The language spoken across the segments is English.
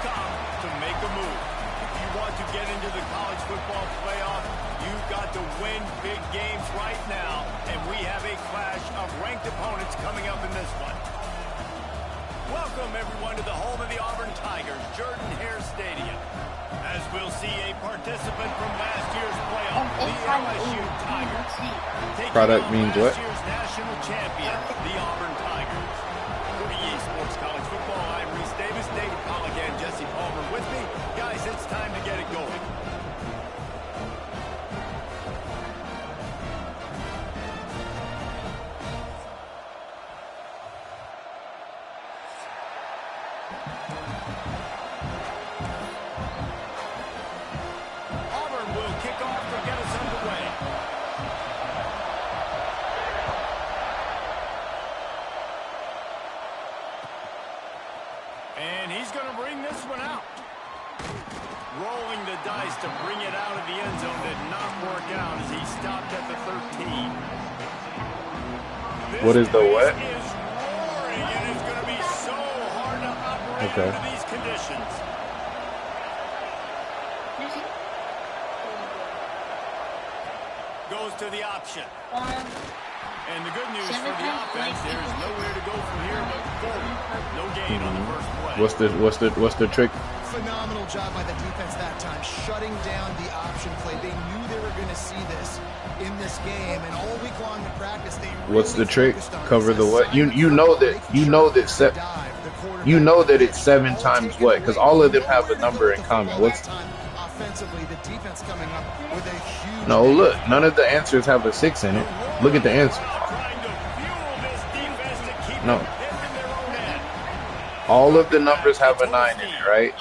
come to make a move. If you want to get into the college football playoff, you've got to win big games right now, and we have a clash of ranked opponents coming up in this one. Welcome, everyone, to the home of the Auburn Tigers, Jordan-Hare Stadium. As we'll see a participant from last year's playoff, the LSU Tigers. Product means what? Last year's national champion, the Auburn Tigers. For EA Sports College Football, I'm Reese Davis, David Pollack, and Jesse Palmer with me. Guys, it's time to get it going. Auburn will kick off to get us underway. And he's going to bring this one out. Rolling the dice to bring it out of the end zone did not work out as he stopped at the 13. What is the what? This is roaring, and it's going to be so hard to operate under these conditions. Goes to the option. And the good news for the offense, there's nowhere to go from here but forward. No gain on the first play. What's the trick? Phenomenal job by the defense that time, shutting down the option play. They knew they were going to see this in this game, and all week long in practice, they really What's the trick? Cover the what? You know that it's 7 times what? Because all of them have a number in common. What's offensively, the defense coming up with a huge. No, look, none of the answers have a 6 in it. Look at the answer. No. All of the numbers have a 9 in it, right?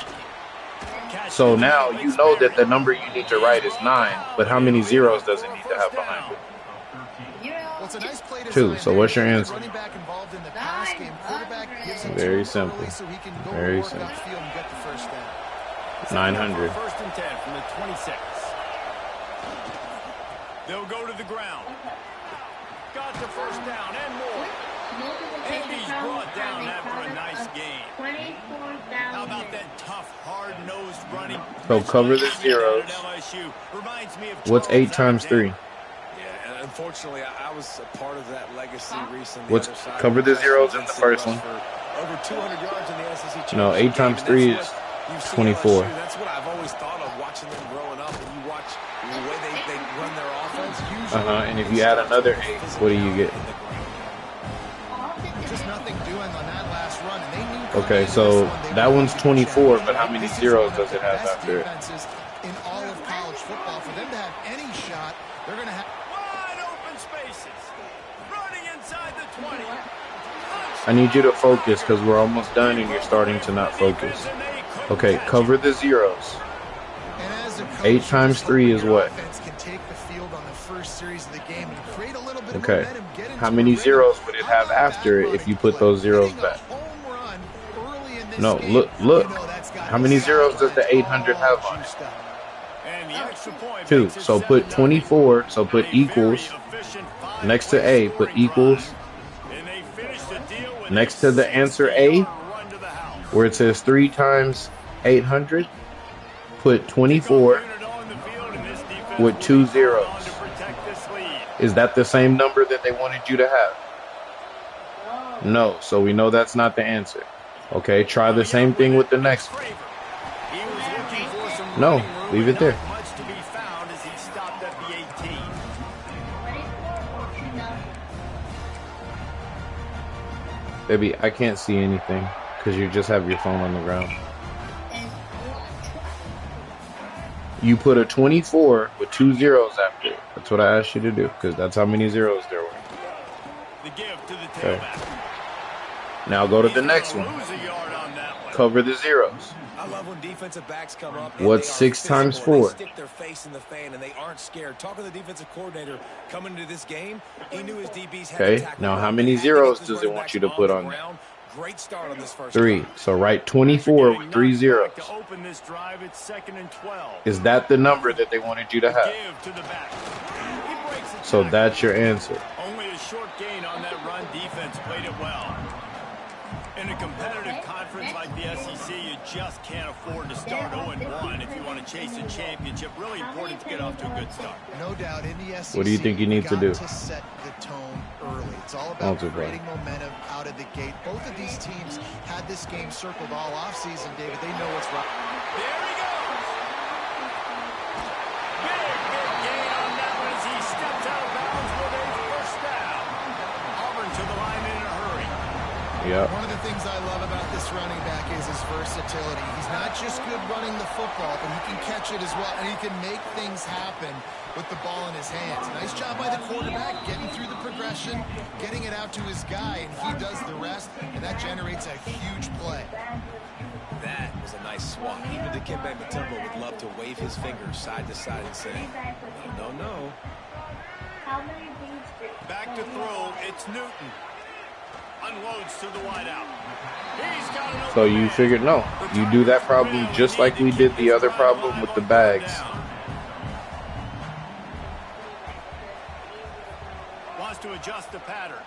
So now you know that the number you need to write is 9, but how many zeros does it need to have behind it? 2. So what's your answer? Very simple. Very simple. 900. First and 10 from the 26. They'll go to the ground. Got the first down and more. And he's brought down after a nice game. How about that tough, hard-nosed running? So cover the zeros. What's 8 times 3? Yeah, and unfortunately, I was a part of that legacy recently. What's cover the zeros in the first one? Over 200 yards in the SEC. No, 8 times 3 is 24. That's what I've always thought of watching them growing up. And you watch the way they run their offense. And if you add another 8, what do you get? Just nothing doing on that last run. And they knew Okay, so that one's 24, but how many zeros does it have after it? In all of college football, for them to have any shot, they're going to have Wide open spaces. Running inside the 20. I need you to focus because we're almost done and you're starting to not focus. Okay, cover the zeros. 8 times 3 is what? Okay. How many zeros would it have after it if you put those zeros back? No, look. How many zeros does the 800 have on it? 2. So put 24. So put equals. Next to A, put equals. Next to the answer A, where it says 3 times 800, put 24 with 2 zeros. Is that the same number that they wanted you to have? No, so we know that's not the answer. Okay, try the same thing with the next one. No, leave it there. Baby, I can't see anything because you just have your phone on the ground. You put a 24 with 2 zeros after it. That's what I asked you to do because that's how many zeros there were. Okay. Now go to the next one. Cover the zeros. I love when defensive backs come up. What's 6 times 4? They stick their face in the fan and they aren't scared. Talk to the defensive coordinator coming into this game. He knew his DBs had Okay. Now how many zeros does it want you to put on there? Great start on this first 3. So write 24 with 3 zeros. Is that the number that they wanted you to have? So that's your answer. Only a short gain on that run. Defense played it well. In a competitive conference like the SEC, you just can't afford to start 0-1 if you want to chase a championship. Really important to get off to a good start. No doubt in the SEC. What do you think you need to do? To set the tone early. It's all about creating momentum out of the gate. Both of these teams had this game circled all offseason, David. They know what's right. There he goes. Big gain on that one as he steps out of bounds with a first down. Auburn to the line in a hurry. Yep. One of the things I love about this running back is his versatility. He's not just good running the football, but he can catch it as well, and he can make things happen with the ball in his hands. Nice job by the quarterback, getting through the progression, getting it out to his guy, and he does the rest, and that generates a huge play. That was a nice swat. Even Dikembe Mutombo would love to wave his fingers side to side and say, no, no. Back to throw, it's Newton. Unloads to the wideout. He's got an So you figured, no, you do that problem just like we did the other problem with the bags. Wants to adjust the pattern.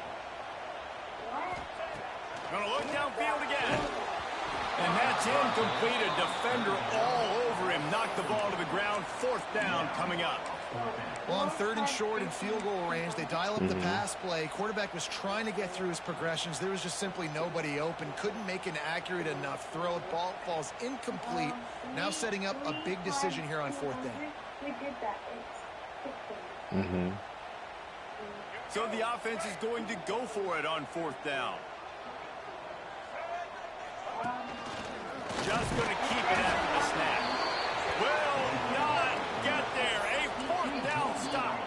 Gonna look downfield again. And that's incomplete. A defender all over him. Knocked the ball to the ground. Fourth down coming up. Well, on 3rd and short and field goal range, they dial up the pass play. Quarterback was trying to get through his progressions. There was just simply nobody open. Couldn't make an accurate enough throw. Ball falls incomplete. Now setting up a big decision here on 4th down. So the offense is going to go for it on 4th down. Just going to keep it after the snap. Will not get there. A 4th down stop.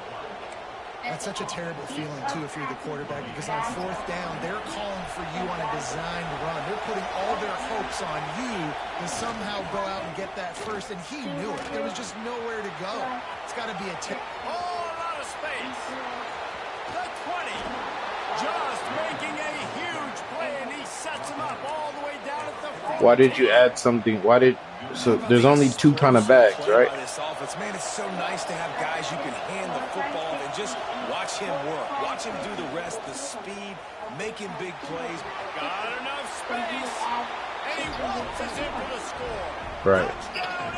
That's such a terrible feeling, too, if you're the quarterback, because on 4th down, they're calling for you on a designed run. They're putting all their hopes on you to somehow go out and get that first, and he knew it. There was just nowhere to go. It's got to be a tip. Oh, a lot of space. The 20. Just making a huge play, and he sets him up all the way down at the 40. Why did you add something? So there's only 2 kind of bags, right? Man, it's so nice to have guys you can hand the football and just watch him work. Watch him do the rest, the speed, making big plays. Got enough space, and he waltzes in for the score. Right. Touchdown,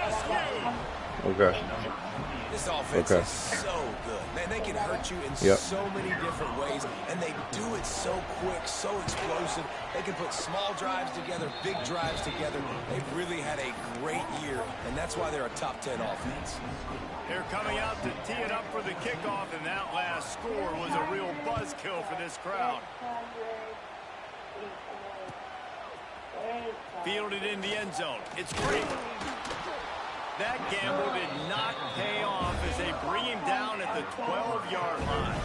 LSU. Okay. This offense is so good. Man, they can hurt you in so many different ways, and they do it so quick, so explosive. They can put small drives together, big drives together. They've really had a great year, and that's why they're a top 10 offense. They're coming out to tee it up for the kickoff, and that last score was a real buzzkill for this crowd. Fielded in the end zone. It's great. That gamble did not pay off as they bring him down at the 12-yard line.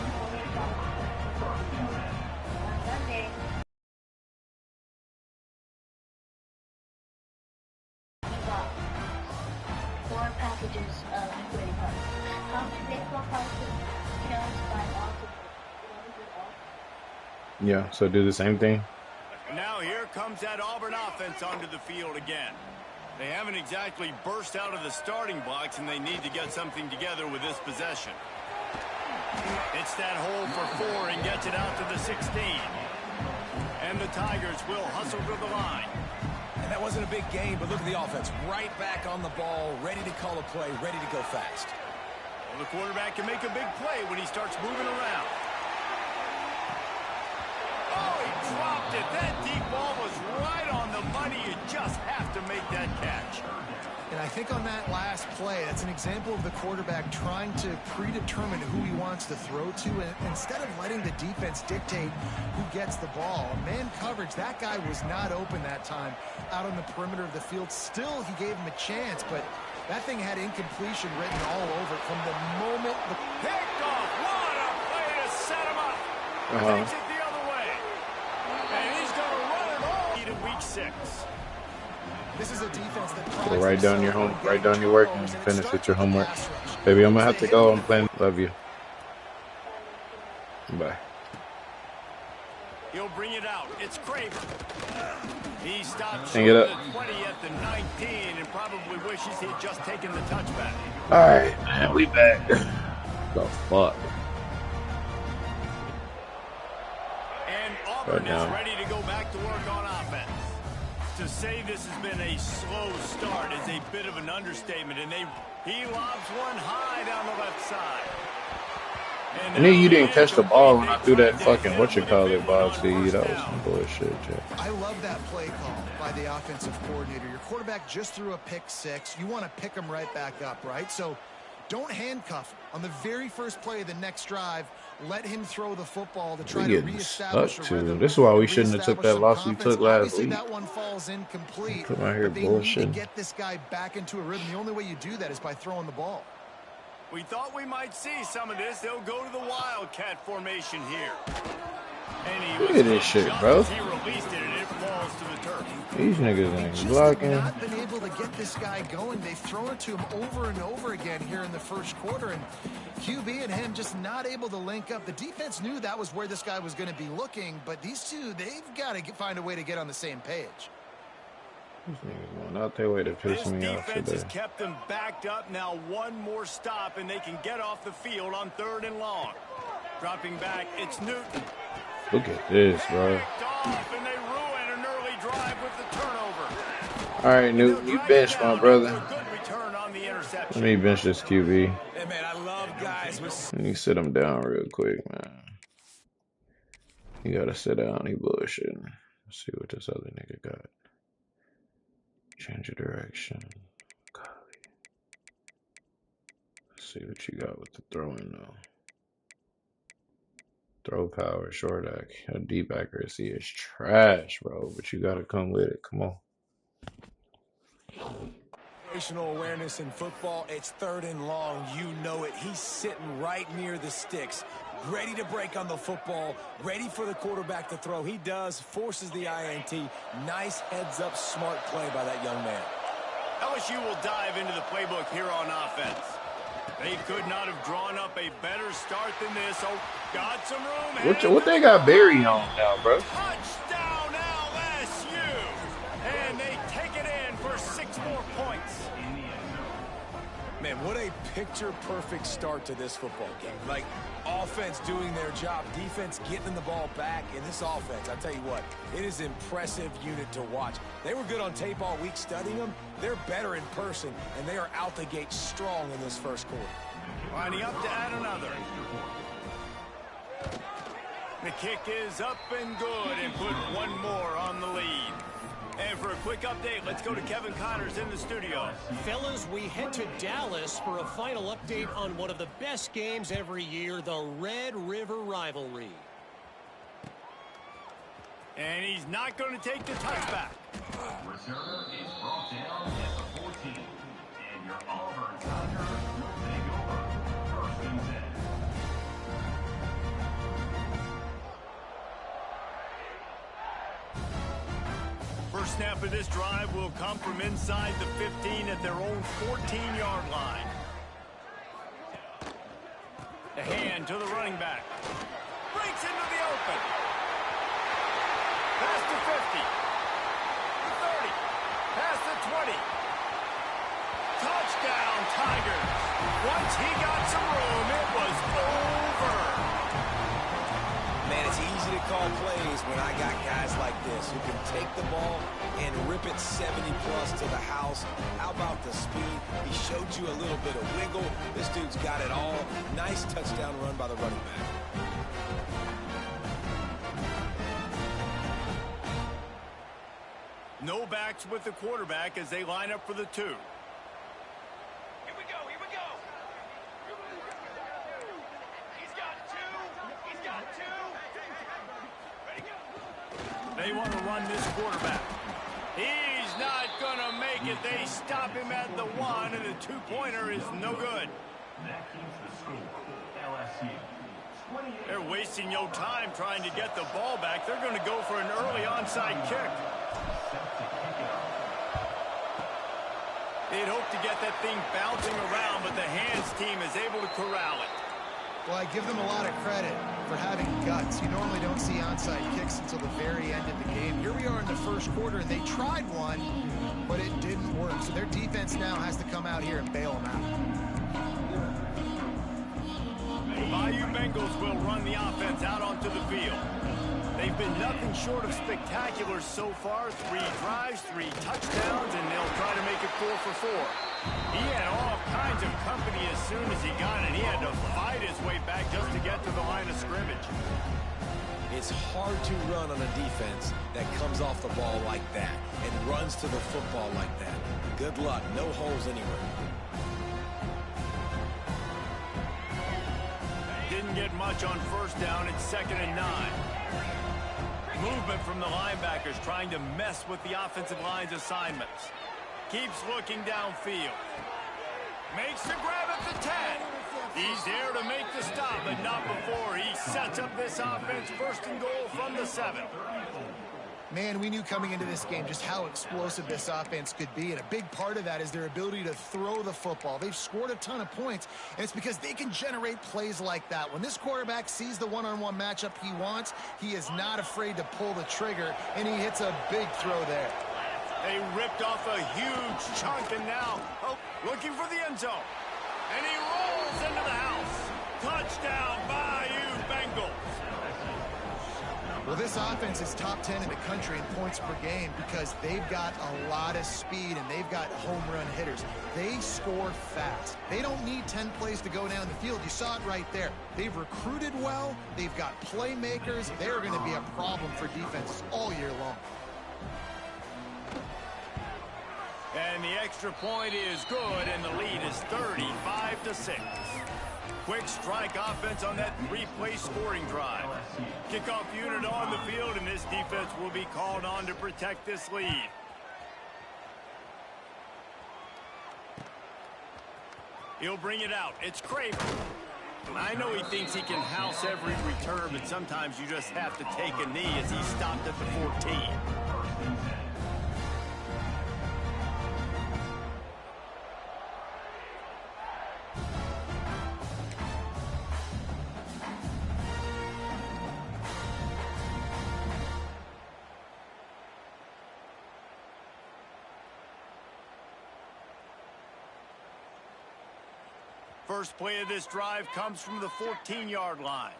Four packages of Grey Cards. How many baseball cards kills by all? Yeah, so do the same thing. Now here comes that Auburn offense onto the field again. They haven't exactly burst out of the starting blocks, and they need to get something together with this possession. It's that hole for 4 and gets it out to the 16. And the Tigers will hustle to the line. And that wasn't a big gain, but look at the offense. Right back on the ball, ready to call a play, ready to go fast. Well, the quarterback can make a big play when he starts moving around. Oh, he dropped it. That deep ball was right on the money. You just have to make that catch. And I think on that last play, that's an example of the quarterback trying to predetermine who he wants to throw to, and instead of letting the defense dictate who gets the ball. Man coverage, that guy was not open that time out on the perimeter of the field. Still, he gave him a chance, but that thing had incompletion written all over it from the moment. Picked off. What a play to set him up. Takes it the other way. And he's going to run it all in week 6. This is a defense that So write down your work and finish with your homework. Baby, I'm gonna have to go. I'm playing. Love you. Bye. He'll bring it out. It's Craver. He stops Hang it up. the 20 at the 19 and probably wishes he'd just taken the touchback. All right, man, we back. The fuck. And Auburn is ready to go back to work on offense. To say this has been a slow start is a bit of an understatement, and he lobs one high down the left side. And then you didn't catch the ball when I threw that fucking whatchamacallit ball to you. That was some bullshit, Jay. I love that play call by the offensive coordinator. Your quarterback just threw a pick six. You want to pick him right back up, right? So don't handcuff him. On the very first play of the next drive, let him throw the football to try to reestablish a rhythm. This is why we shouldn't have took that loss we took last week. That one falls incomplete. Come out here, but they need to get this guy back into a rhythm. The only way you do that is by throwing the ball. We thought we might see some of this. They'll go to the Wildcat formation here. Look at this shit, bro. He released it and it falls to the turf. These niggas ain't blocking. They've not been able to get this guy going. They've thrown it to him over and over again here in the first quarter, and QB and him just not able to link up. The defense knew that was where this guy was going to be looking, but these two, they've got to find a way to get on the same page. These niggas going out their way to piss me off today. This defense has kept them backed up. Now one more stop, and they can get off the field on 3rd and long. Dropping back, it's Newton. Look at this, bro. And they ruin an early drive with the turnover. All right, Newton, you bench, my brother. Let me bench this QB. Hey, man, I love guys. Let me sit him down real quick, man. You gotta sit down. He bullshitting. Let's see what this other nigga got. Change of direction. Copy. Let's see what you got with the throwing, though. Throw power, short deep accuracy is trash, bro. But you gotta come with it. Come on. Situational awareness in football, it's 3rd and long. You know it. He's sitting right near the sticks, ready to break on the football, ready for the quarterback to throw. He does, forces the INT. Nice heads-up, smart play by that young man. LSU will dive into the playbook here on offense. They could not have drawn up a better start than this. Oh, got some room. What they got Barry on now, bro? Touchdown LSU. And they take it in for 6 more points. Man, what a picture-perfect start to this football game. Like, offense doing their job, defense getting the ball back. In this offense, I tell you what, it is an impressive unit to watch. They were good on tape all week studying them. They're better in person, and they are out the gate strong in this first quarter. Lining up to add another. The kick is up and good and put one more on the lead. And for a quick update, let's go to Kevin Connors in the studio. Fellas, we head to Dallas for a final update on one of the best games every year, the Red River Rivalry. And he's not going to take the touchback. Returner is brought down at the 14. And your Auburn Tigers will take over 1st and 10. First snap of this drive will come from inside the 15 at their own 14-yard line. The hand to the running back. Breaks into the open. Pass to 50. The 30. Pass to 20. Touchdown, Tigers. Once he got some room, it was over. Man, it's easy to call plays when I got guys like this who can take the ball and rip it 70-plus to the house. How about the speed? He showed you a little bit of wiggle. This dude's got it all. Nice touchdown run by the running back. No backs with the quarterback as they line up for the 2. Here we go. He's got 2. Ready, go. They want to run this quarterback. He's not going to make it. They stop him at the 1, and the 2-pointer is no good. That keeps the score. LSU. They're wasting no time trying to get the ball back. They're going to go for an early onside kick. They'd hope to get that thing bouncing around, but the hands team is able to corral it. Well, I give them a lot of credit for having guts. You normally don't see onside kicks until the very end of the game. Here we are in the first quarter, and they tried one, but it didn't work. So their defense now has to come out here and bail them out. The Bayou Bengals will run the offense out onto the field. They been nothing short of spectacular so far. 3 drives, 3 touchdowns, and they'll try to make it 4 for 4. He had all kinds of company as soon as he got it. He had to fight his way back just to get to the line of scrimmage. It's hard to run on a defense that comes off the ball like that and runs to the football like that. Good luck. No holes anywhere. Didn't get much on first down. It's 2nd and 9. Movement from the linebackers trying to mess with the offensive line's assignments. Keeps looking downfield. Makes the grab at the 10. He's there to make the stop, but not before. He sets up this offense 1st and goal from the 7. Man, we knew coming into this game just how explosive this offense could be, and a big part of that is their ability to throw the football. They've scored a ton of points, and it's because they can generate plays like that. When this quarterback sees the one-on-one matchup he wants, he is not afraid to pull the trigger, and he hits a big throw there. They ripped off a huge chunk, and now, looking for the end zone. And he rolls into the house. Touchdown, Bayou Bengals. Well, this offense is top 10 in the country in points per game because they've got a lot of speed and they've got home run hitters. They score fast. They don't need 10 plays to go down the field. You saw it right there. They've recruited well. They've got playmakers. They're going to be a problem for defenses all year long. And the extra point is good, and the lead is 35-6. Quick strike offense on that 3-play scoring drive. Kickoff unit on the field, and this defense will be called on to protect this lead. He'll bring it out. It's Craven. I know he thinks he can house every return, but sometimes you just have to take a knee as he stopped at the 14. First play of this drive comes from the 14-yard line.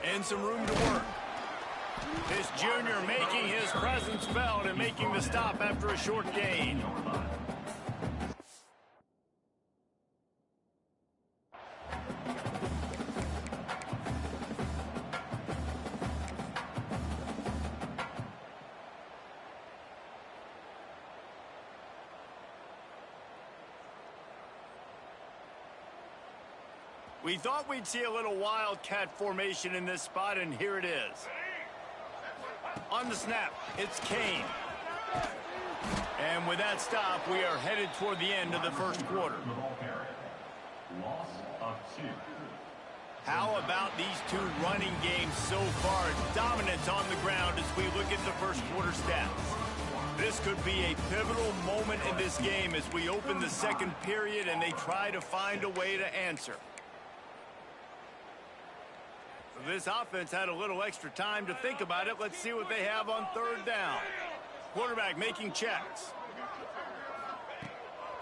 And some room to work. This junior making his presence felt and making the stop after a short gain. We thought we'd see a little wildcat formation in this spot, and here it is. On the snap, it's Kane. And with that stop, we are headed toward the end of the first quarter. Loss of 2. How about these two running games so far? Dominance on the ground as we look at the first quarter stats. This could be a pivotal moment in this game as we open the second period and they try to find a way to answer. This offense had a little extra time to think about it. Let's see what they have on third down. Quarterback making checks.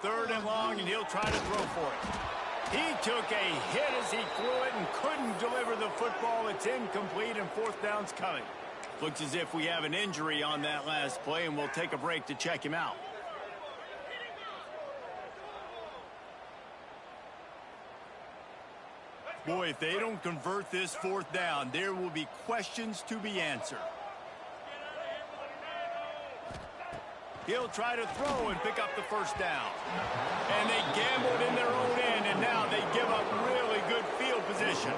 3rd and long, and he'll try to throw for it. He took a hit as he threw it and couldn't deliver the football. It's incomplete, and 4th down's coming. Looks as if we have an injury on that last play, and we'll take a break to check him out. Boy, if they don't convert this 4th down, there will be questions to be answered. He'll try to throw and pick up the 1st down. And they gambled in their own end, and now they give up really good field position.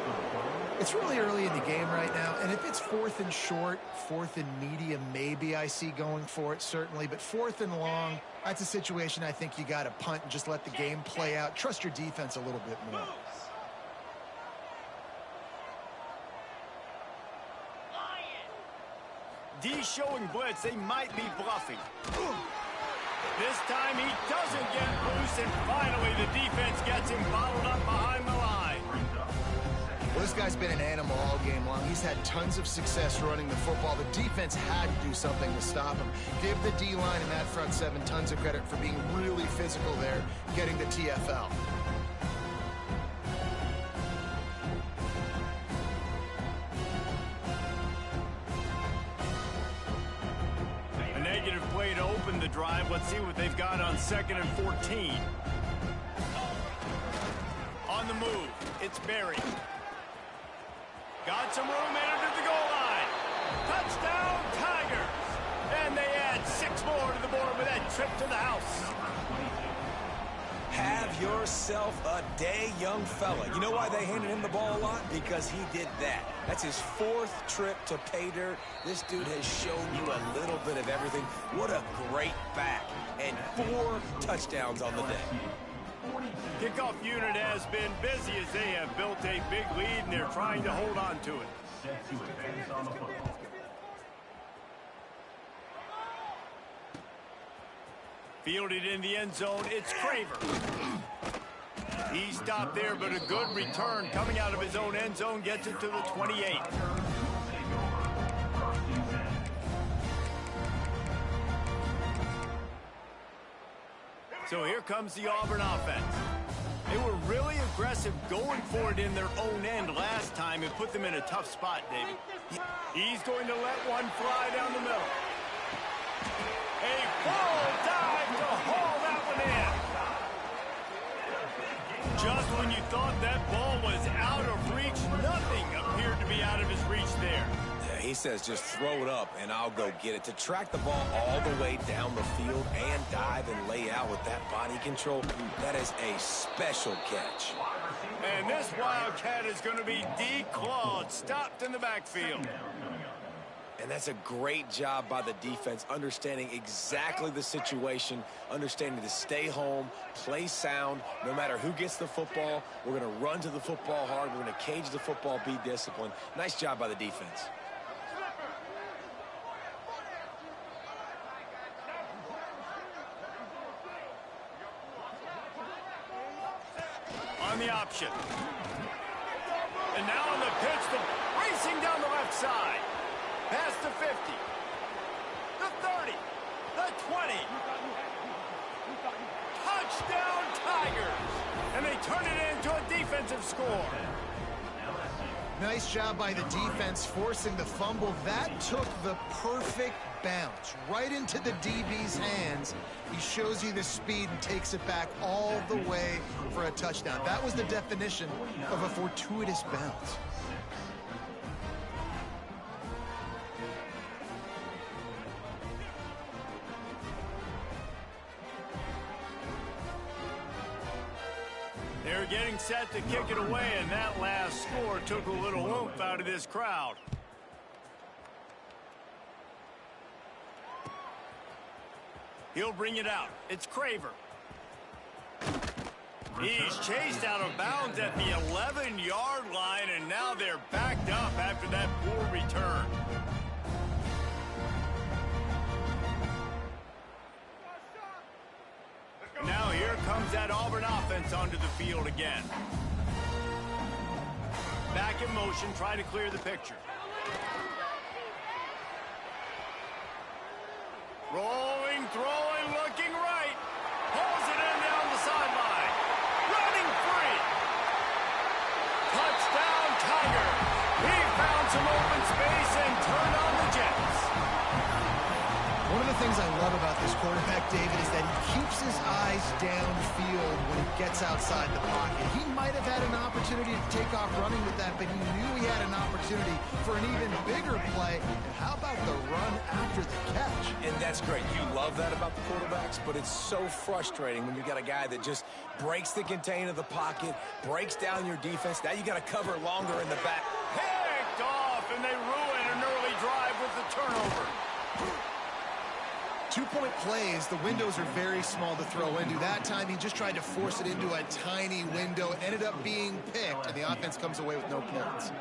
It's really early in the game right now, and if it's 4th and short, 4th and medium, maybe I see going for it, certainly. But 4th and long, that's a situation I think you got to punt and just let the game play out. Trust your defense a little bit more. D showing blitz, they might be bluffing. This time he doesn't get loose, and finally the defense gets him bottled up behind the line. Well, this guy's been an animal all game long. He's had tons of success running the football. The defense had to do something to stop him. Give the D-line and that front 7 tons of credit for being really physical there, getting the TFL. drive. Let's see what they've got on 2nd and 14. On the move, it's Berry. Got some room in under the goal line. Touchdown, Tigers! And they add 6 more to the board with that trip to the house. Have yourself a day, young fella. You know why they handed him the ball a lot? Because he did that. That's his 4th trip to pay dirt. This dude has shown you a little bit of everything. What a great back. And 4 touchdowns on the day. Kickoff unit has been busy as they have built a big lead, and they're trying to hold on to it. Set to advance on the football. Fielded in the end zone, it's Craver. He stopped there, but a good return coming out of his own end zone gets it to the 28. So here comes the Auburn offense. They were really aggressive going for it in their own end last time and put them in a tough spot, David. He's going to let one fly down the middle. A full dive to haul that one in. Just when you thought that ball was out of reach, nothing appeared to be out of his reach there. Yeah, he says just throw it up and I'll go get it. To track the ball all the way down the field and dive and lay out with that body control, that is a special catch. And this Wildcat is going to be declawed, stopped in the backfield. And that's a great job by the defense, understanding exactly the situation, understanding to stay home, play sound. No matter who gets the football, we're going to run to the football hard. We're going to cage the football, be disciplined. Nice job by the defense. On the option. And now on the pitch, racing down the left side. Past the 50, the 30, the 20. Touchdown, Tigers! And they turn it into a defensive score. Nice job by the defense forcing the fumble. That took the perfect bounce right into the DB's hands. He shows you the speed and takes it back all the way for a touchdown. That was the definition of a fortuitous bounce. They're getting set to kick it away, and that last score took a little oomph out of this crowd. He'll bring it out. It's Craver. He's chased out of bounds at the 11-yard line, and now they're backed up after that poor return. Now here comes that Auburn offense onto the field again. Back in motion, trying to clear the picture. Rolling, throwing, looking right. Pulls it in down the sideline. Running free. Touchdown, Tiger. He found some open space and turned on the Jets. One of the things I love about this quarterback, David, is that he keeps his eyes downfield when he gets outside the pocket. He might have had an opportunity to take off running with that, but he knew he had an opportunity for an even bigger play. And how about the run after the catch? And that's great. You love that about the quarterbacks, but it's so frustrating when you got a guy that just breaks the contain of the pocket, breaks down your defense. Now you got to cover longer in the back. Picked off, and they ruin an early drive with the turnover. 2-point plays, the windows are very small to throw into. That time, he just tried to force it into a tiny window. It ended up being picked, and the offense comes away with no points.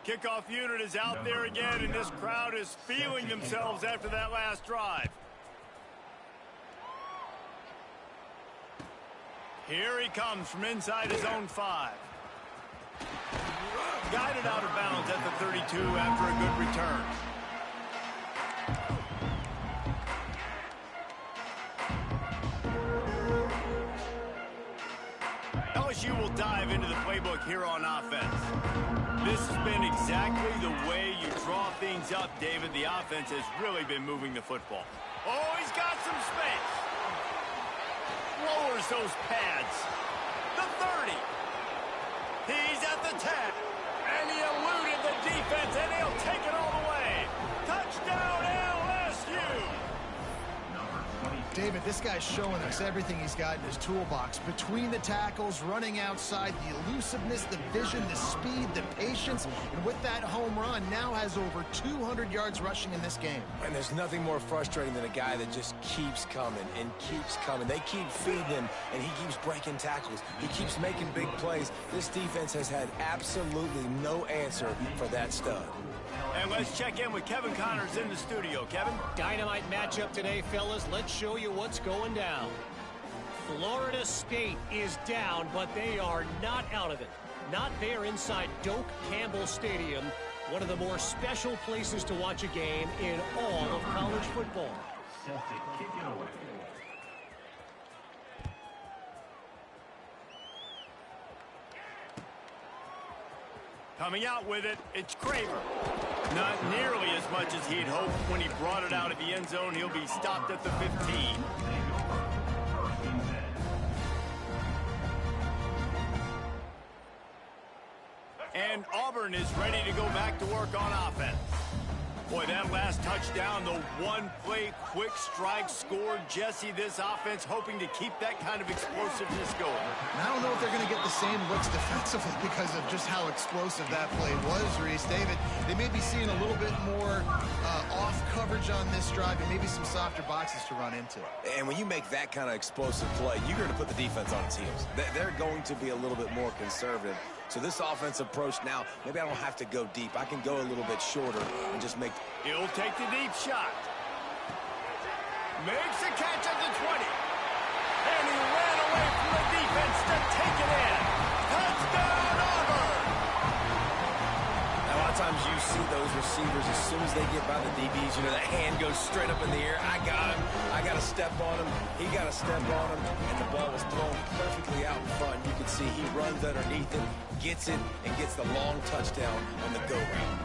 Kickoff unit is out there again, and this crowd is feeling themselves after that last drive. Here he comes from inside his own 5. Guided out of bounds at the 32 after a good return. LSU LSU will dive into the playbook here on offense. This has been exactly the way you draw things up, David. The offense has really been moving the football. Oh, he's got some space. Lowers those pads. The 30. He's at the 10. And he eluded the defense, and he'll take it all the way. Touchdown, LSU. David, this guy's showing us everything he's got in his toolbox. Between the tackles, running outside, the elusiveness, the vision, the speed, the patience. And with that home run, now has over 200 yards rushing in this game. And there's nothing more frustrating than a guy that just keeps coming and keeps coming. They keep feeding him, and he keeps breaking tackles. He keeps making big plays. This defense has had absolutely no answer for that stud. And let's check in with Kevin Connors in the studio. Kevin? Dynamite matchup today, fellas. Let's show you what's going down. Florida State is down, but they are not out of it. Not there inside Doak Campbell Stadium, one of the more special places to watch a game in all of college football. Set to kick it away. Coming out with it, it's Craver. Not nearly as much as he'd hoped when he brought it out of the end zone. He'll be stopped at the 15. And Auburn is ready to go back to work on offense. Boy, that last touchdown, the one-play quick strike scored. Jesse, this offense hoping to keep that kind of explosiveness going. And I don't know if they're going to get the same looks defensively because of just how explosive that play was, Reese. David, they may be seeing a little bit more off coverage on this drive and maybe some softer boxes to run into. And when you make that kind of explosive play, you're going to put the defense on its heels. They're going to be a little bit more conservative. So this offense approach now, maybe I don't have to go deep. I can go a little bit shorter and just make... He'll take the deep shot. Makes a catch at the 20. And he ran away from the defense to take it in. Touchdown, Auburn! Now, a lot of times you see those receivers, as soon as they get by the DBs, you know, that hand goes straight up in the air. I got him. I got to step on him. He got to step on him. And the ball was thrown perfectly out in front. You can see he runs underneath it, gets it, and gets the long touchdown on the go route.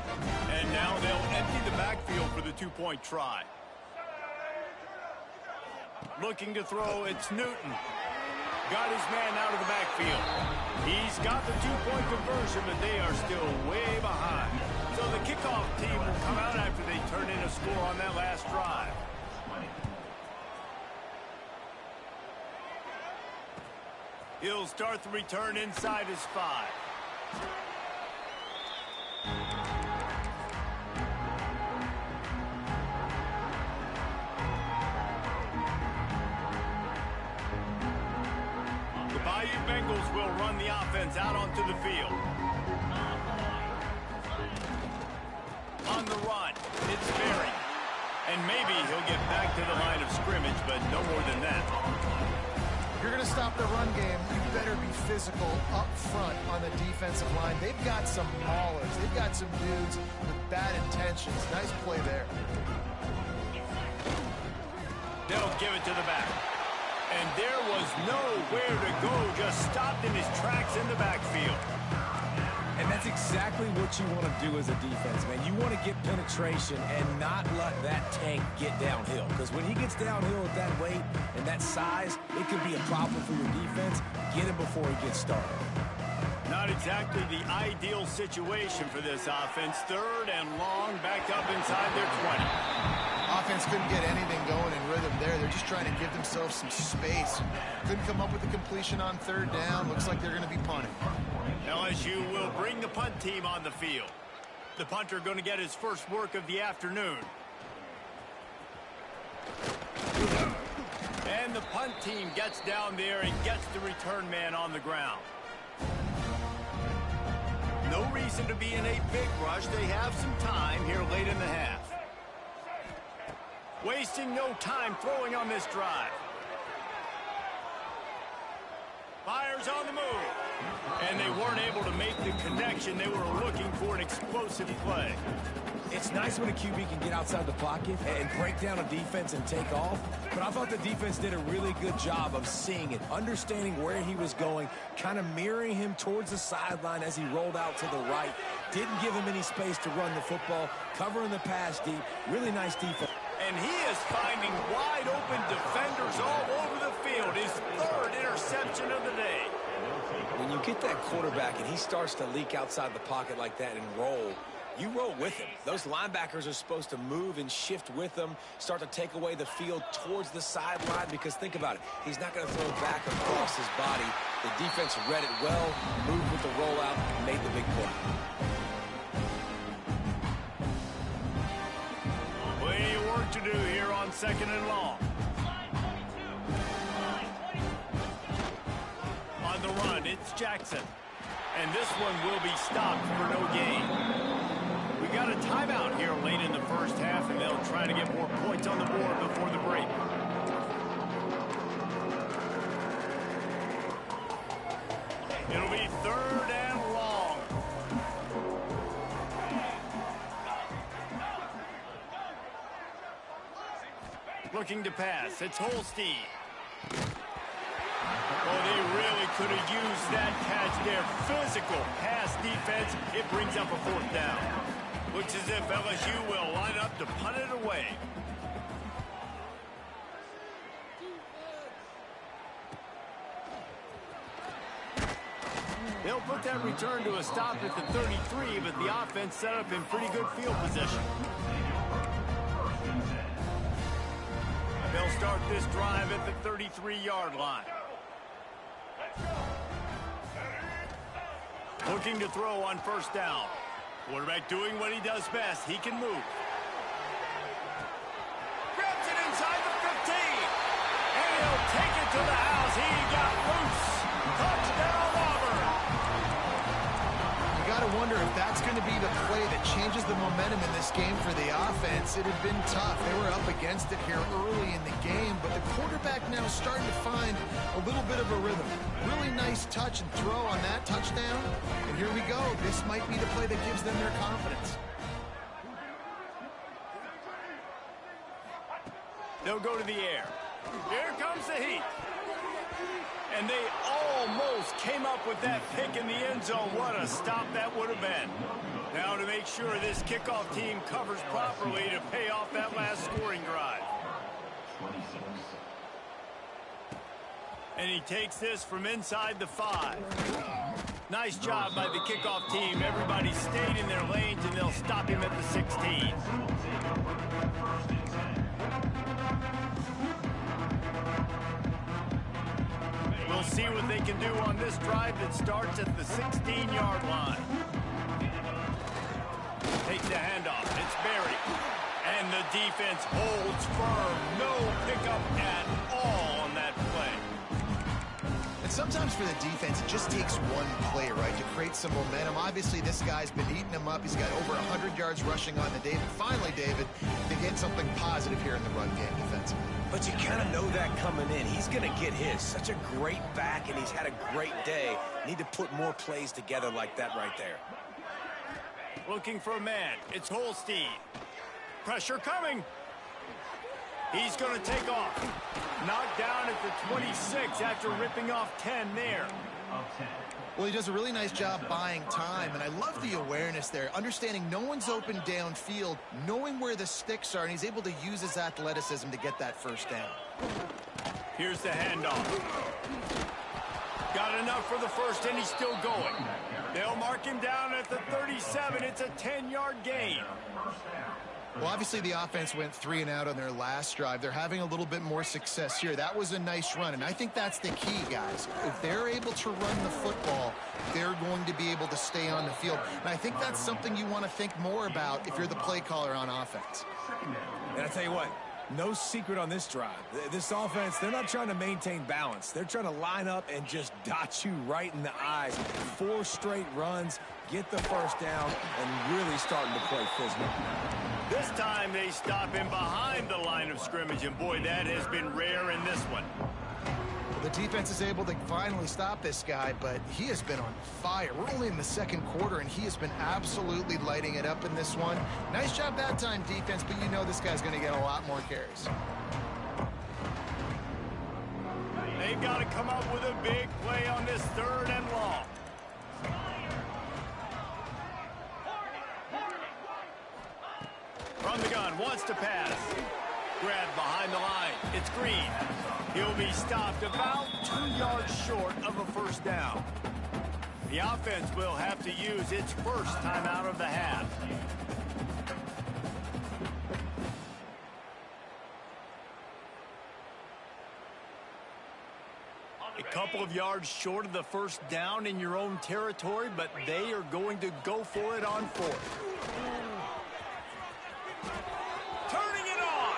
And now they'll empty the backfield for the two-point try. Looking to throw, it's Newton. Got his man out of the backfield. He's got the two-point conversion, but they are still way behind. So the kickoff team will come out after they turn in a score on that last drive. He'll start the return inside his 5. The Bayou Bengals will run the offense out onto the field. On the run, it's Berry. And maybe he'll get back to the line of scrimmage, but no more than that. If you're going to stop the run game, you better be physical up front on the defensive line. They've got some maulers. They've got some dudes with bad intentions. Nice play there. They'll give it to the back. And there was nowhere to go, just stopped in his tracks in the backfield. And that's exactly what you want to do as a defense, man. You want to get penetration and not let that tank get downhill. Because when he gets downhill at that weight and that size, it could be a problem for your defense. Get him before he gets started. Not exactly the ideal situation for this offense. 3rd and long, back up inside their 20. Offense couldn't get anything going in rhythm there. They're just trying to give themselves some space. Couldn't come up with a completion on 3rd down. Looks like they're going to be punting. LSU will bring the punt team on the field. The punter going to get his first work of the afternoon. And the punt team gets down there and gets the return man on the ground. No reason to be in a big rush. They have some time here late in the half. Wasting no time throwing on this drive. Fires on the move. And they weren't able to make the connection. They were looking for an explosive play. It's nice when a QB can get outside the pocket and break down a defense and take off, but I thought the defense did a really good job of seeing it, understanding where he was going, kind of mirroring him towards the sideline as he rolled out to the right. Didn't give him any space to run the football, covering the pass deep. Really nice defense. And he is finding wide open defenders all over the field. His third interception of the day. When you get that quarterback and he starts to leak outside the pocket like that and roll, you roll with him. Those linebackers are supposed to move and shift with them, start to take away the field towards the sideline, because think about it. He's not going to throw back across his body. The defense read it well, moved with the rollout, and made the big play. Plenty of work to do here on 2nd and long. On the run, it's Jackson. And this one will be stopped for no gain. We got a timeout here late in the first half, and they'll try to get more points on the board before the break. It'll be 3rd and long. Looking to pass. It's Holstein. Oh, they really could have used that catch there. Physical pass defense. It brings up a 4th down. Looks as if LSU will line up to punt it away. They'll put that return to a stop at the 33, but the offense set up in pretty good field position. They'll start this drive at the 33-yard line. Looking to throw on 1st down. Quarterback doing what he does best. He can move. Grabs it inside the 15. And he'll take it to the house. He got loose. Touchdown, Auburn. You got to wonder if that's going to be the play that changes the momentum in this game for the offense. It had been tough. They were up against it here early in the game, but the quarterback now is starting to find a little bit of a rhythm. Really nice touch and throw on that touchdown. And here we go. This might be the play that gives them their confidence. They'll go to the air. Here comes the heat. And they almost came up with that pick in the end zone. What a stop that would have been. Now to make sure this kickoff team covers properly to pay off that last scoring drive. And he takes this from inside the 5. Nice job by the kickoff team. Everybody stayed in their lanes, and they'll stop him at the 16. We'll see what they can do on this drive that starts at the 16-yard line. Takes the handoff. It's Berry. And the defense holds firm. No pickup at all on that play. And sometimes for the defense, it just takes one play, right, to create some momentum. Obviously, this guy's been eating them up. He's got over 100 yards rushing on the day. But finally, David, they get something positive here in the run game defensively. But you kind of know that coming in. He's going to get his. Such a great back, and he's had a great day. Need to put more plays together like that right there. Looking for a man. It's Holstein. Pressure coming. He's going to take off. Knocked down at the 26 after ripping off 10 there. Well, he does a really nice job buying time, and I love the awareness there, understanding no one's open downfield, knowing where the sticks are, and he's able to use his athleticism to get that 1st down. Here's the handoff. Got enough for the 1st, and he's still going. They'll mark him down at the 37. It's a 10-yard gain. Well, obviously the offense went 3 and out on their last drive. They're having a little bit more success here. That was a nice run, and I think that's the key, guys. If they're able to run the football, they're going to be able to stay on the field. And I think that's something you want to think more about if you're the play caller on offense. And I tell you what, no secret on this drive. This offense, they're not trying to maintain balance. They're trying to line up and just dot you right in the eyes. 4 straight runs, get the 1st down, and really starting to play physical. This time they stop him behind the line of scrimmage, and boy, that has been rare in this one. Well, the defense is able to finally stop this guy, but he has been on fire. We're only in the second quarter, and he has been absolutely lighting it up in this one. Nice job that time, defense, but you know this guy's going to get a lot more carries. They've got to come up with a big play on this 3rd and long. From the gun, wants to pass. Grabbed behind the line. It's Green. He'll be stopped about 2 yards short of a first down. The offense will have to use its first timeout of the half. A couple of yards short of the first down in your own territory, but they are going to go for it on 4th. Turning it on.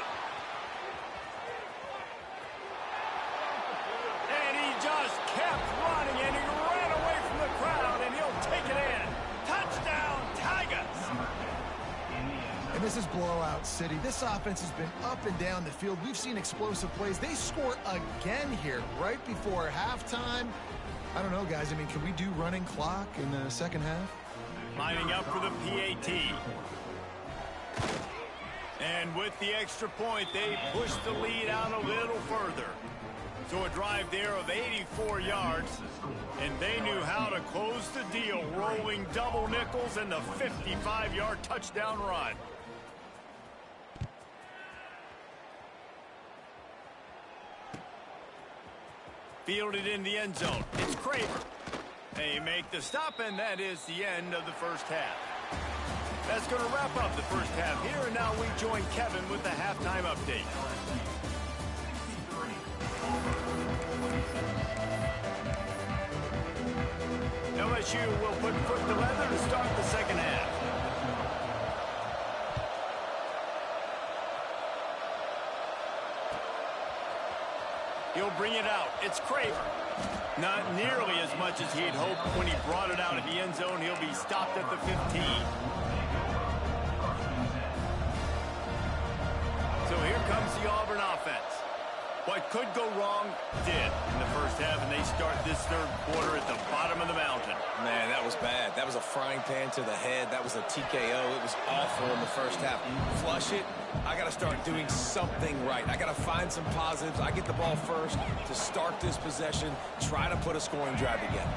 And he just kept running, and he ran away from the crowd, and he'll take it in. Touchdown, Tigers. And this is blowout city. This offense has been up and down the field. We've seen explosive plays. They score again here right before halftime. I don't know, guys. I mean, can we do running clock in the second half? Lining up for the PAT. And with the extra point, they push the lead out a little further. So a drive there of 84 yards, and they knew how to close the deal, rolling double nickels and the 55-yard touchdown run. Fielded in the end zone. It's Craver. They make the stop, and that is the end of the first half. That's going to wrap up the first half here, and now we join Kevin with the halftime update. LSU will put foot to leather to start the second half. He'll bring it out. It's Craver. Not nearly as much as he'd hoped when he brought it out of the end zone. He'll be stopped at the 15. So here comes the Auburn offense. What could go wrong did in the first half, and they start this third quarter at the bottom of the mountain. Man, that was bad. That was a frying pan to the head. That was a TKO. It was awful in the first half. Flush it. I got to start doing something right. I got to find some positives. I get the ball first to start this possession, try to put a scoring drive together.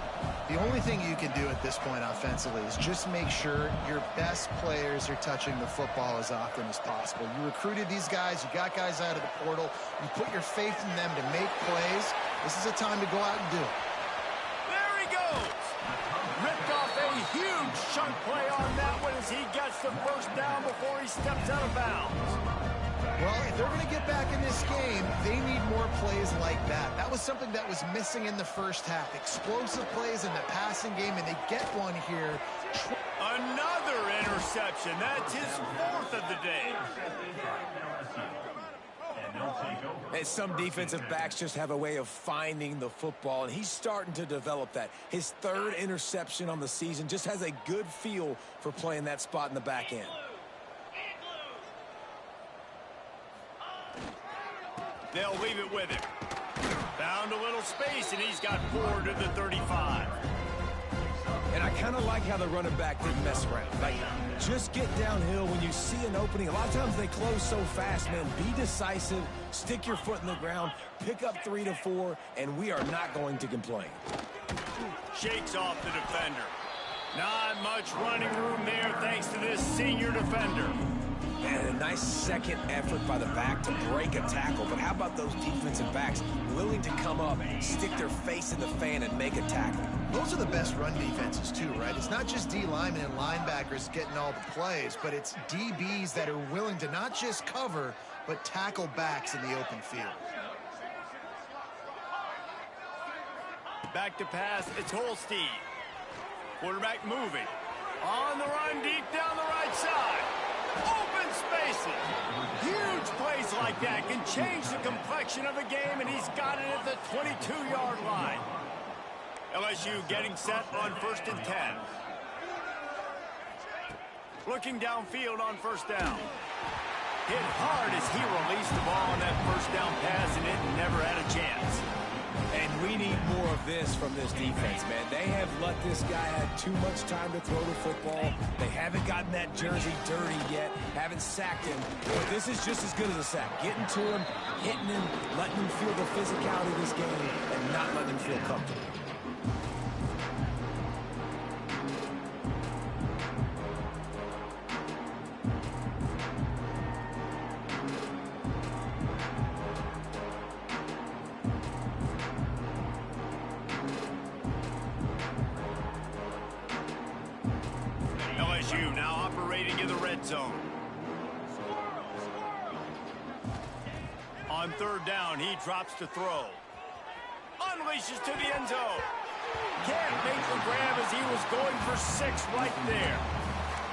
The only thing you can do at this point offensively is just make sure your best players are touching the football as often as possible. You recruited these guys. You got guys out of the portal. You put your faith in them to make plays. This is a time to go out and do it. There he goes. Ripped off a huge chunk play on that one as he gets the first down before he steps out of bounds. Well, if they're going to get back in this game, they need more plays like that. That was something that was missing in the first half. Explosive plays in the passing game, and they get one here. Another interception. That's his 4th of the day. And some defensive backs just have a way of finding the football, and he's starting to develop that. His 3rd interception on the season, just has a good feel for playing that spot in the back end. They'll leave it with him. Found a little space, and he's got 4 to the 35. And I kind of like how the running back didn't mess around. Like, just get downhill when you see an opening. A lot of times they close so fast, man. Be decisive, stick your foot in the ground, pick up 3 to 4, and we are not going to complain. Shakes off the defender. Not much running room there thanks to this senior defender. And a nice second effort by the back to break a tackle. But how about those defensive backs willing to come up, stick their face in the fan, and make a tackle? Those are the best run defenses, too, right? It's not just D linemen and linebackers getting all the plays, but it's DBs that are willing to not just cover, but tackle backs in the open field. Back to pass, it's Holstein. Quarterback moving. On the run, deep down the right side. Open spaces. Huge plays like that can change the complexion of a game, and he's got it at the 22-yard line. LSU getting set on 1st and 10. Looking downfield on first down. Hit hard as he released the ball on that first down pass, and it never had a chance. And more of this from this defense, man. They have let this guy have too much time to throw the football. They haven't gotten that jersey dirty yet, haven't sacked him. But this is just as good as a sack. Getting to him, hitting him, letting him feel the physicality of this game, and not letting him feel comfortable. LSU now operating in the red zone. On third down, he drops to throw. Unleashes to the end zone. Can't make the grab as he was going for 6 right there.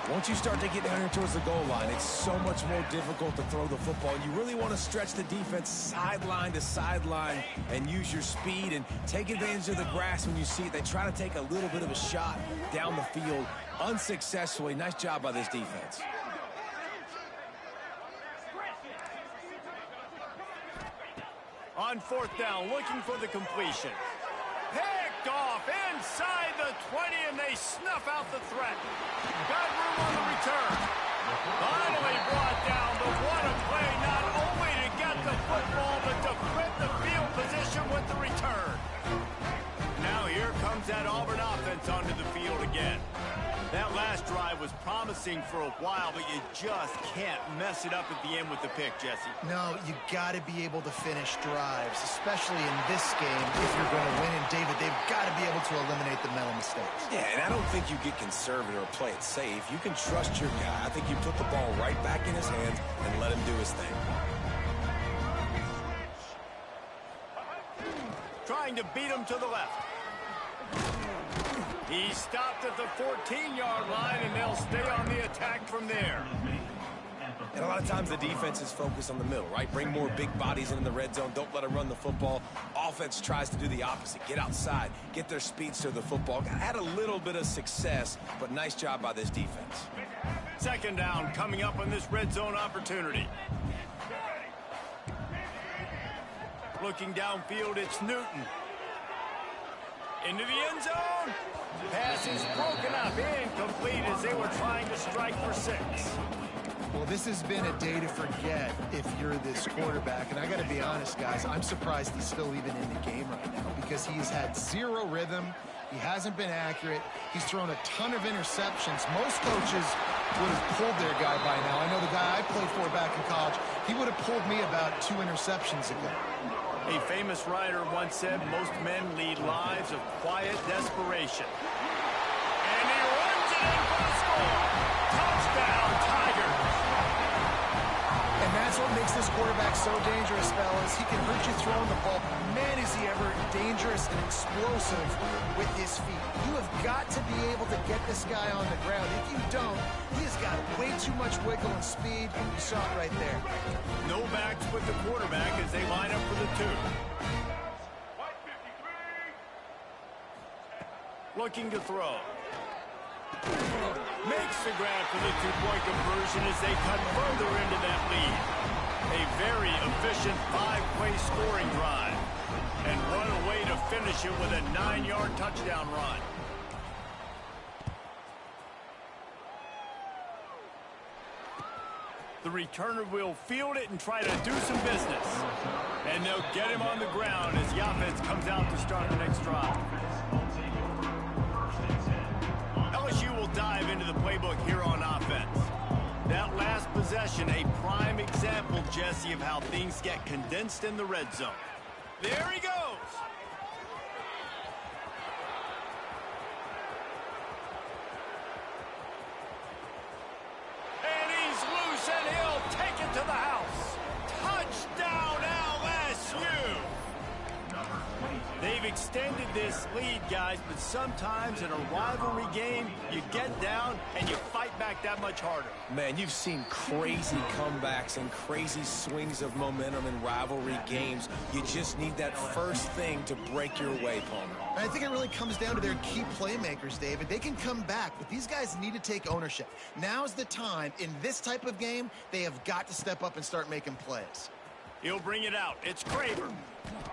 Once you start to get down here towards the goal line, it's so much more difficult to throw the football. You really want to stretch the defense sideline to sideline and use your speed and take advantage of the grass when you see it. They try to take a little bit of a shot down the field unsuccessfully. Nice job by this defense. On fourth down, looking for the completion. Picked off inside the 20, and they snuff out the threat. Got room on the return. Finally brought down, but what a play, not only to get the football, but to flip the field position with the return. Now here comes that Auburn offense onto the field again. That last drive was promising for a while, but you just can't mess it up at the end with the pick, Jesse. No, you got to be able to finish drives, especially in this game if you're going to win. And, David, they've got to be able to eliminate the mental mistakes. Yeah, and I don't think you get conservative or play it safe. You can trust your guy. I think you put the ball right back in his hands and let him do his thing. Trying to beat him to the left. He stopped at the 14-yard line, and they'll stay on the attack from there. And a lot of times the defense is focused on the middle, right? Bring more big bodies into the red zone. Don't let them run the football. Offense tries to do the opposite. Get outside. Get their speeds to the football. Had a little bit of success, but nice job by this defense. Second down coming up on this red zone opportunity. Looking downfield, it's Newton. Into the end zone. Pass is broken up, incomplete as they were trying to strike for 6. Well, this has been a day to forget if you're this quarterback. And I got to be honest, guys, I'm surprised he's still even in the game right now because he's had 0 rhythm. He hasn't been accurate. He's thrown a ton of interceptions. Most coaches would have pulled their guy by now. I know the guy I played for back in college, he would have pulled me about 2 interceptions ago. A famous writer once said, most men lead lives of quiet desperation. And he runs it in for the score. Touchdown, Tigers. And that's what makes this quarterback so dangerous, fellas. He can hurt you throwing the ball. Man, is he ever dangerous and explosive with his feet. You have got to be able to get this guy on the ground. If you don't, he has got way too much wiggle and speed, and you saw it right there. No backs with the quarterback as they line up for the 2. Looking to throw. Makes the grab for the 2-point conversion as they cut further into that lead. A very efficient 5-play scoring drive. And what a way to finish it with a 9-yard touchdown run. The returner will field it and try to do some business. And they'll get him on the ground as the offense comes out to start the next drive. LSU will dive into the playbook here on offense. That last possession, a prime example, Jesse, of how things get condensed in the red zone. There he goes. And he's loose, and he'll take it to the house. Touchdown, LSU. They've extended this lead, guys, but sometimes in a rivalry game, you get down and you fight back that much harder. Man, you've seen crazy comebacks and crazy swings of momentum in rivalry games. You just need that first thing to break your way, Palmer. I think it really comes down to their key playmakers, David. They can come back, but these guys need to take ownership. Now's the time. In this type of game, they have got to step up and start making plays. He'll bring it out. It's Craver.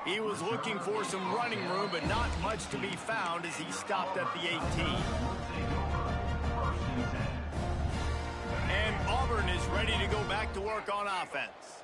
He was looking for some running room, but not much to be found as he stopped at the 18. And Auburn is ready to go back to work on offense.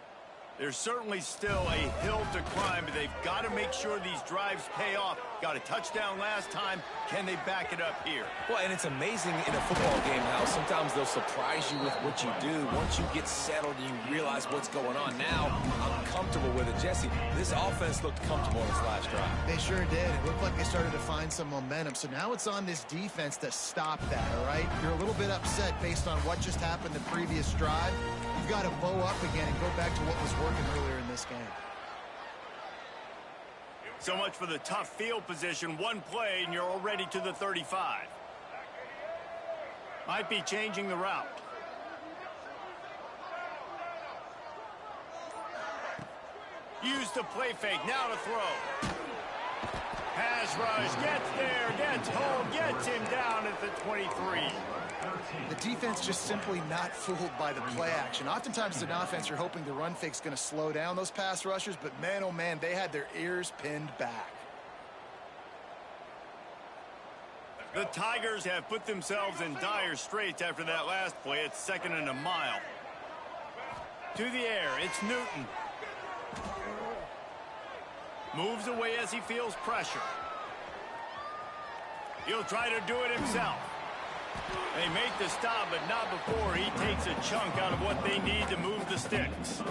There's certainly still a hill to climb, but they've got to make sure these drives pay off. Got a touchdown last time. Can they back it up here? Well, and it's amazing in a football game how sometimes they'll surprise you with what you do. Once you get settled and you realize what's going on, now I'm comfortable with it. Jesse, this offense looked comfortable in this last drive. They sure did. It looked like they started to find some momentum. So now it's on this defense to stop that, all right? You're a little bit upset based on what just happened the previous drive. You've got to bow up again and go back to what was working earlier in this game. So much for the tough field position. One play, and you're already to the 35. Might be changing the route. Use the play fake. Now to throw. Pass rush. Gets there. Gets home. Gets him down at the 23. The defense just simply not fooled by the play action. Oftentimes, as an offense, you're hoping the run fake's going to slow down those pass rushers, but man, oh man, they had their ears pinned back. The Tigers have put themselves in dire straits after that last play. It's 2nd and a mile. To the air, it's Newton. Moves away as he feels pressure. He'll try to do it himself. They make the stop, but not before he takes a chunk out of what they need to move the sticks.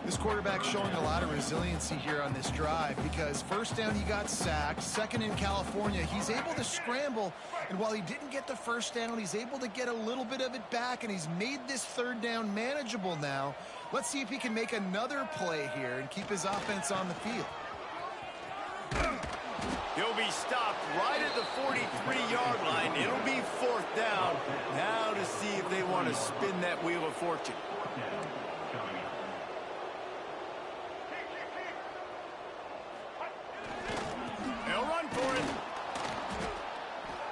This quarterback showing a lot of resiliency here on this drive because first down he got sacked, second in California, he's able to scramble, and while he didn't get the first down, he's able to get a little bit of it back, and he's made this third down manageable now. Let's see if he can make another play here and keep his offense on the field. He'll be stopped right at the 43-yard line. It'll be 4th down. Now to see if they want to spin that wheel of fortune. They'll run for it.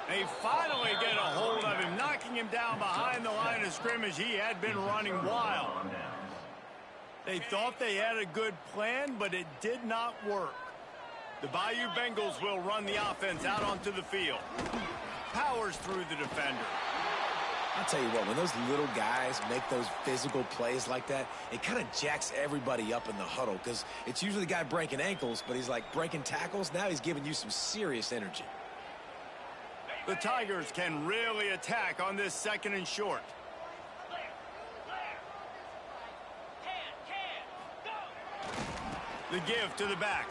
They finally get a hold of him, knocking him down behind the line of scrimmage. He had been running wild. They thought they had a good plan, but it did not work. The Bayou Bengals will run the offense out onto the field. Powers through the defender. I'll tell you what, when those little guys make those physical plays like that, it kind of jacks everybody up in the huddle because it's usually the guy breaking ankles, but he's like breaking tackles. Now he's giving you some serious energy. The Tigers can really attack on this 2nd and short. The give to the back.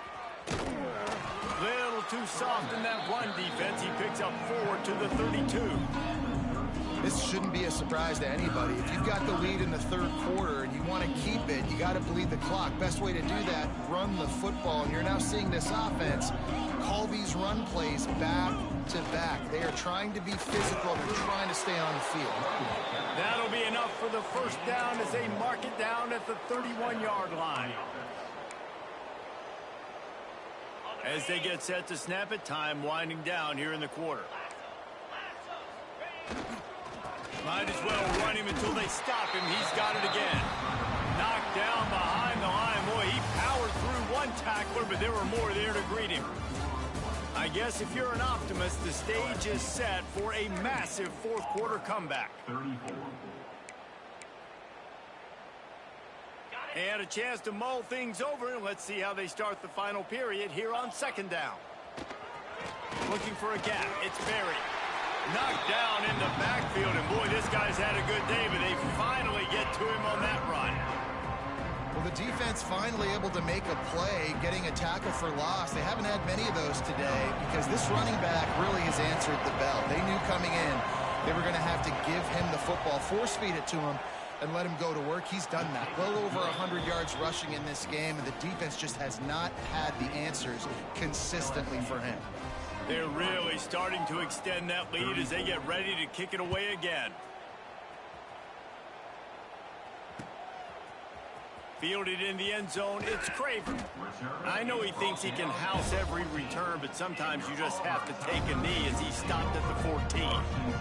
Little too soft in that run defense. He picks up 4 to the 32. This shouldn't be a surprise to anybody. If you've got the lead in the third quarter and you want to keep it, you got to bleed the clock. Best way to do that, run the football. And you're now seeing this offense call these run plays back to back. They are trying to be physical. They're trying to stay on the field. That'll be enough for the first down as they mark it down at the 31-yard line. As they get set to snap it, time winding down here in the quarter. Might as well run him until they stop him. He's got it again. Knocked down behind the line. Boy, he powered through one tackler, but there were more there to greet him. I guess if you're an optimist, the stage is set for a massive fourth quarter comeback. 34. They had a chance to mull things over. Let's see how they start the final period here on 2nd down. Looking for a gap. It's Berry. Knocked down in the backfield, and boy, this guy's had a good day, but they finally get to him on that run. Well, the defense finally able to make a play, getting a tackle for loss. They haven't had many of those today because this running back really has answered the bell. They knew coming in they were going to have to give him the football, force feed it to him, and let him go to work. He's done that. Well over 100 yards rushing in this game, and the defense just has not had the answers consistently for him. They're really starting to extend that lead as they get ready to kick it away again. Fielded in the end zone, it's Craver. I know he thinks he can house every return, but sometimes you just have to take a knee as he stopped at the 14.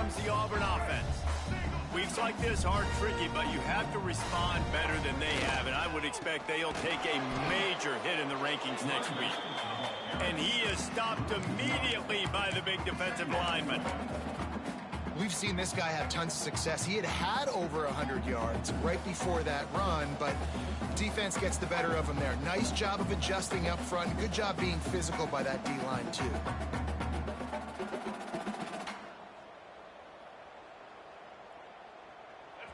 comes the Auburn offense. Weeks like this are tricky, but you have to respond better than they have, and I would expect they'll take a major hit in the rankings next week. And he is stopped immediately by the big defensive lineman. We've seen this guy have tons of success. He had over 100 yards right before that run, but defense gets the better of him there. Nice job of adjusting up front. Good job being physical by that D-line, too.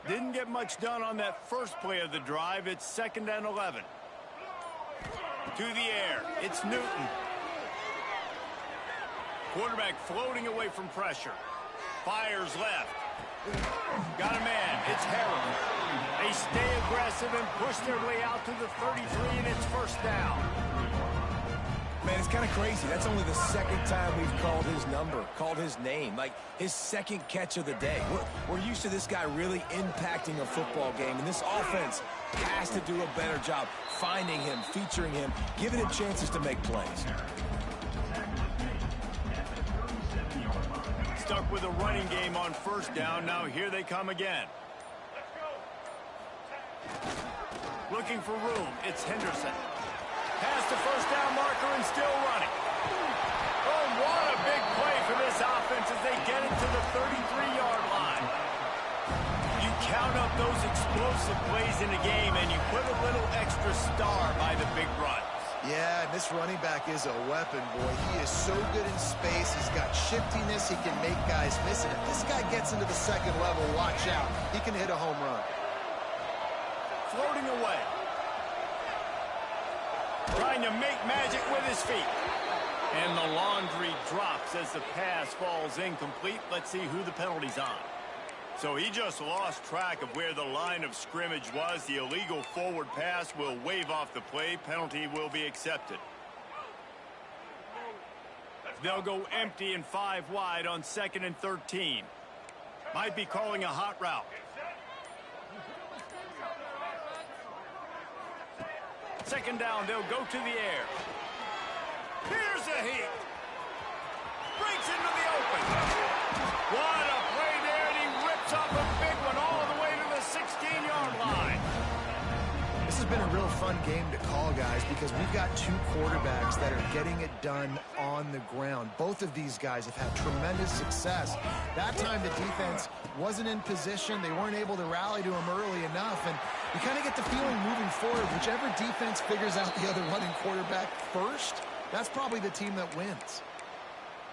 Didn't get much done on that first play of the drive. It's 2nd and 11. To the air. It's Newton. Quarterback floating away from pressure. Fires left. Got a man. It's Harrell. They stay aggressive and push their way out to the 33, and it's 1st down. Man, it's kind of crazy. That's only the 2nd time we've called his number, called his name, like his 2nd catch of the day. We're used to this guy really impacting a football game, and this offense has to do a better job finding him, featuring him, giving him chances to make plays. Stuck with a running game on 1st down. Now here they come again. Looking for room. It's Henderson. Past the 1st down marker and still running. Oh, what a big play for this offense as they get it to the 33-yard line. You count up those explosive plays in a game, and you put a little extra star by the big runs. Yeah, and this running back is a weapon, boy. He is so good in space. He's got shiftiness. He can make guys miss it. If this guy gets into the 2nd level, watch out. He can hit a home run. Floating away. Trying to make magic with his feet. And the laundry drops as the pass falls incomplete. Let's see who the penalty's on. So he just lost track of where the line of scrimmage was. The illegal forward pass will wave off the play. Penalty will be accepted. They'll go empty and 5 wide on 2nd and 13. Might be calling a hot route. 2nd down, they'll go to the air. Here's a hit. Breaks into the open. What a play there, and he rips off a big one all the way to the 16-yard line. This has been a real fun game to call, guys, because we've got 2 quarterbacks that are getting it done on the ground. Both of these guys have had tremendous success. That time the defense wasn't in position. They weren't able to rally to him early enough, and you kind of get the feeling moving forward, whichever defense figures out the other running quarterback first, that's probably the team that wins.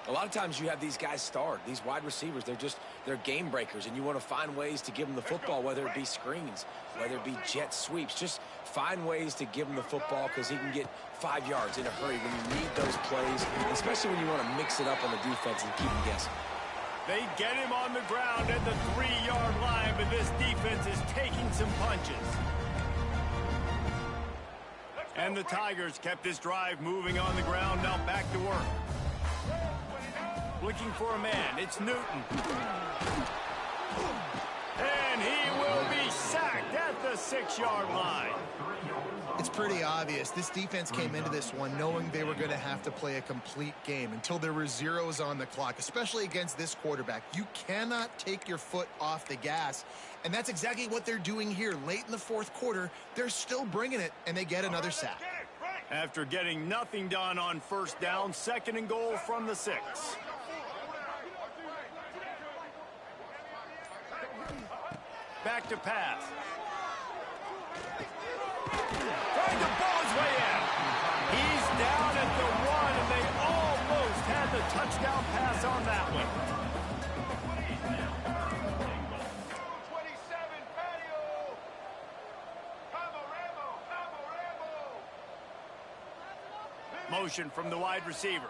A lot of times you have these guys start, these wide receivers, they're game breakers, and you want to find ways to give them the football, whether it be screens, whether it be jet sweeps. Just find ways to give him the football because he can get 5 yards in a hurry when you need those plays, especially when you want to mix it up on the defense and keep them guessing. They get him on the ground at the 3-yard line, but this defense is taking some punches. And the Tigers kept this drive moving on the ground. Now back to work. Looking for a man. It's Newton. And he will be sacked at the 6-yard line. It's pretty obvious. This defense came into this one knowing they were going to have to play a complete game until there were zeros on the clock, especially against this quarterback. You cannot take your foot off the gas, and that's exactly what they're doing here. Late in the 4th quarter, they're still bringing it, and they get another sack. After getting nothing done on 1st down, 2nd and goal from the 6. Back to pass. Trying to ball his way in. He's down at the 1, and they almost had the touchdown pass on that one. Motion from the wide receiver.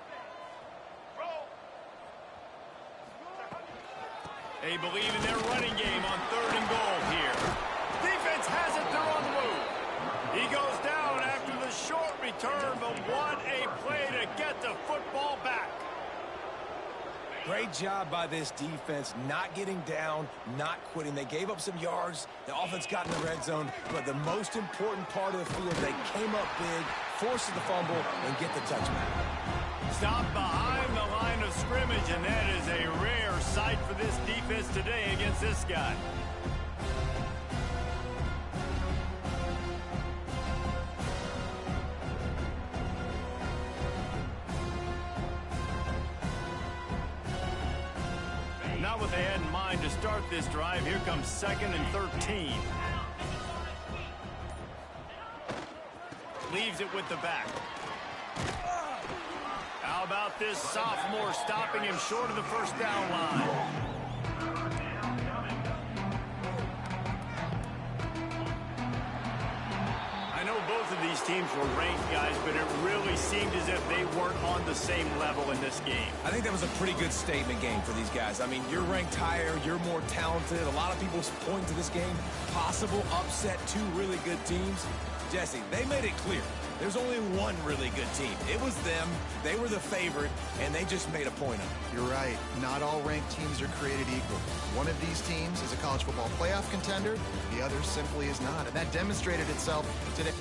They believe in their running game on 3rd and goal here. Defense has it, they're on the move. He goes down after the short return, but what a play to get the football back. Great job by this defense, not getting down, not quitting. They gave up some yards. The offense got in the red zone, but the most important part of the field, they came up big, forced the fumble, and get the touchback. Stop behind the line of scrimmage, and that is a rare sight for this defense today against this guy. Not what they had in mind to start this drive. Here comes 2nd and 13. Leaves it with the back. How about this sophomore stopping him short of the first down line? I know both of these teams were ranked, guys, but it really seemed as if they weren't on the same level in this game. I think that was a pretty good statement game for these guys. I mean, you're ranked higher, you're more talented. A lot of people point to this game. Possible upset, two really good teams. Jesse, they made it clear. There's only one really good team. It was them. They were the favorite, and they just made a point of it. You're right. Not all ranked teams are created equal. One of these teams is a college football playoff contender. The other simply is not. And that demonstrated itself today.